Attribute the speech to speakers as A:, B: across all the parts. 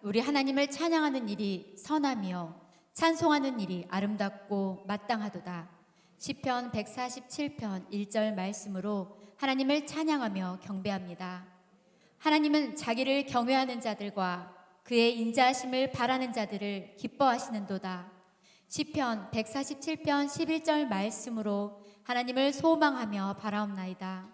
A: 우리 하나님을 찬양하는 일이 선하며 찬송하는 일이 아름답고 마땅하도다. 시편 147편 1절 말씀으로 하나님을 찬양하며 경배합니다. 하나님은 자기를 경외하는 자들과 그의 인자하심을 바라는 자들을 기뻐하시는도다. 시편 147편 11절 말씀으로 하나님을 소망하며 바라옵나이다.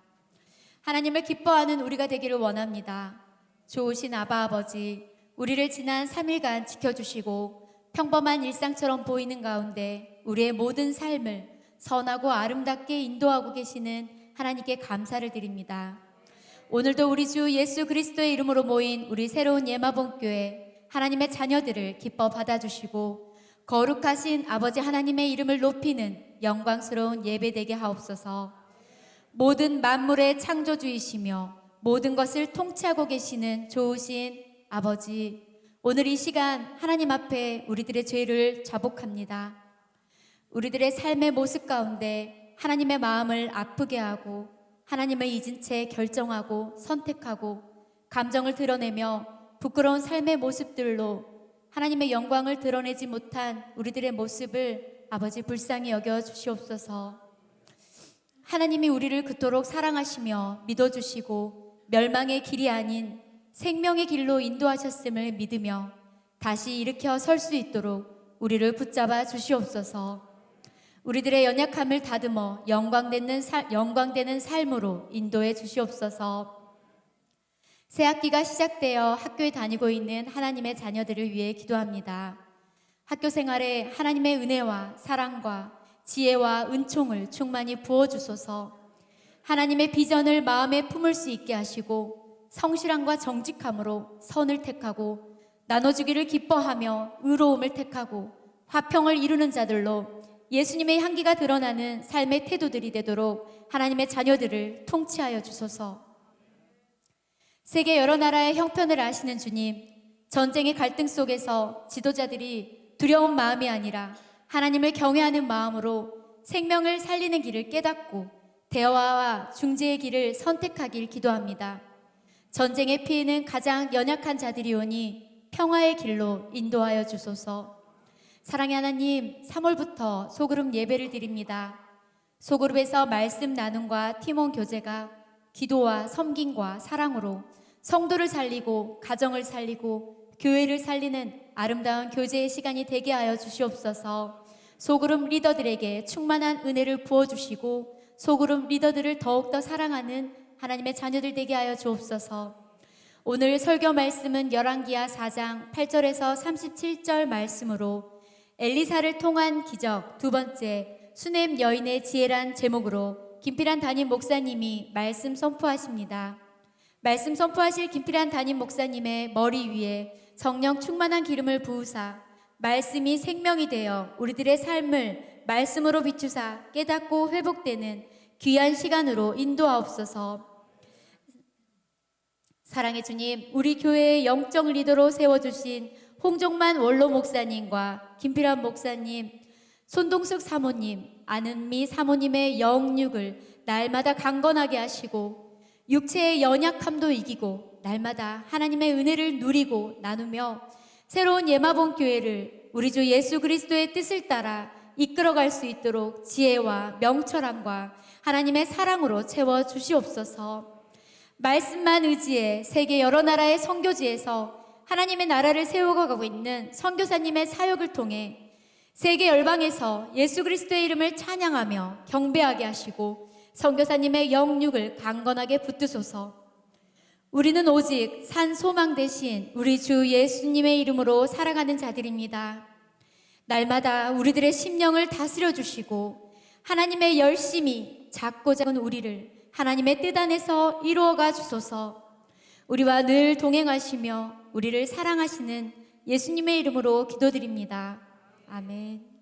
A: 하나님을 기뻐하는 우리가 되기를 원합니다. 좋으신 아바 아버지, 우리를 지난 3일간 지켜주시고 평범한 일상처럼 보이는 가운데 우리의 모든 삶을 선하고 아름답게 인도하고 계시는 하나님께 감사를 드립니다. 오늘도 우리 주 예수 그리스도의 이름으로 모인 우리 새로운 예마봉교회 하나님의 자녀들을 기뻐 받아주시고 거룩하신 아버지 하나님의 이름을 높이는 영광스러운 예배되게 하옵소서. 모든 만물의 창조주이시며 모든 것을 통치하고 계시는 좋으신 아버지, 오늘 이 시간 하나님 앞에 우리들의 죄를 자복합니다. 우리들의 삶의 모습 가운데 하나님의 마음을 아프게 하고 하나님을 잊은 채 결정하고 선택하고 감정을 드러내며 부끄러운 삶의 모습들로 하나님의 영광을 드러내지 못한 우리들의 모습을 아버지 불쌍히 여겨 주시옵소서. 하나님이 우리를 그토록 사랑하시며 믿어주시고 멸망의 길이 아닌 생명의 길로 인도하셨음을 믿으며 다시 일으켜 설 수 있도록 우리를 붙잡아 주시옵소서. 우리들의 연약함을 다듬어 영광되는 삶으로 인도해 주시옵소서. 새 학기가 시작되어 학교에 다니고 있는 하나님의 자녀들을 위해 기도합니다. 학교 생활에 하나님의 은혜와 사랑과 지혜와 은총을 충만히 부어주소서. 하나님의 비전을 마음에 품을 수 있게 하시고 성실함과 정직함으로 선을 택하고 나눠주기를 기뻐하며 의로움을 택하고 화평을 이루는 자들로 예수님의 향기가 드러나는 삶의 태도들이 되도록 하나님의 자녀들을 통치하여 주소서. 세계 여러 나라의 형편을 아시는 주님, 전쟁의 갈등 속에서 지도자들이 두려운 마음이 아니라 하나님을 경외하는 마음으로 생명을 살리는 길을 깨닫고 대화와 중재의 길을 선택하길 기도합니다. 전쟁의 피해는 가장 연약한 자들이 오니 평화의 길로 인도하여 주소서. 사랑의 하나님, 3월부터 소그룹 예배를 드립니다. 소그룹에서 말씀 나눔과 팀원 교제가 기도와 섬김과 사랑으로 성도를 살리고 가정을 살리고 교회를 살리는 아름다운 교제의 시간이 되게 하여 주시옵소서. 소그룹 리더들에게 충만한 은혜를 부어주시고 소그룹 리더들을 더욱더 사랑하는 하나님의 자녀들 되게 하여 주옵소서. 오늘 설교 말씀은 열왕기하 4장 8절에서 37절 말씀으로 엘리사를 통한 기적 두 번째 수넴 여인의 지혜란 제목으로 김필환 담임 목사님이 말씀 선포하십니다. 말씀 선포하실 김필환 담임 목사님의 머리 위에 성령 충만한 기름을 부으사 말씀이 생명이 되어 우리들의 삶을 말씀으로 비추사 깨닫고 회복되는 귀한 시간으로 인도하옵소서. 사랑의 주님, 우리 교회의 영적 리더로 세워주신 홍종만 원로 목사님과 김필환 목사님, 손동숙 사모님, 안은미 사모님의 영육을 날마다 강건하게 하시고 육체의 연약함도 이기고 날마다 하나님의 은혜를 누리고 나누며 새로운 예마봉 교회를 우리 주 예수 그리스도의 뜻을 따라 이끌어갈 수 있도록 지혜와 명철함과 하나님의 사랑으로 채워 주시옵소서. 말씀만 의지해 세계 여러 나라의 선교지에서 하나님의 나라를 세워가고 있는 선교사님의 사역을 통해 세계 열방에서 예수 그리스도의 이름을 찬양하며 경배하게 하시고 선교사님의 영육을 강건하게 붙드소서. 우리는 오직 산 소망 대신 우리 주 예수님의 이름으로 살아가는 자들입니다. 날마다 우리들의 심령을 다스려 주시고 하나님의 열심히 작고 작은 우리를 하나님의 뜻 안에서 이루어가 주소서. 우리와 늘 동행하시며 우리를 사랑하시는 예수님의 이름으로 기도드립니다. 아멘.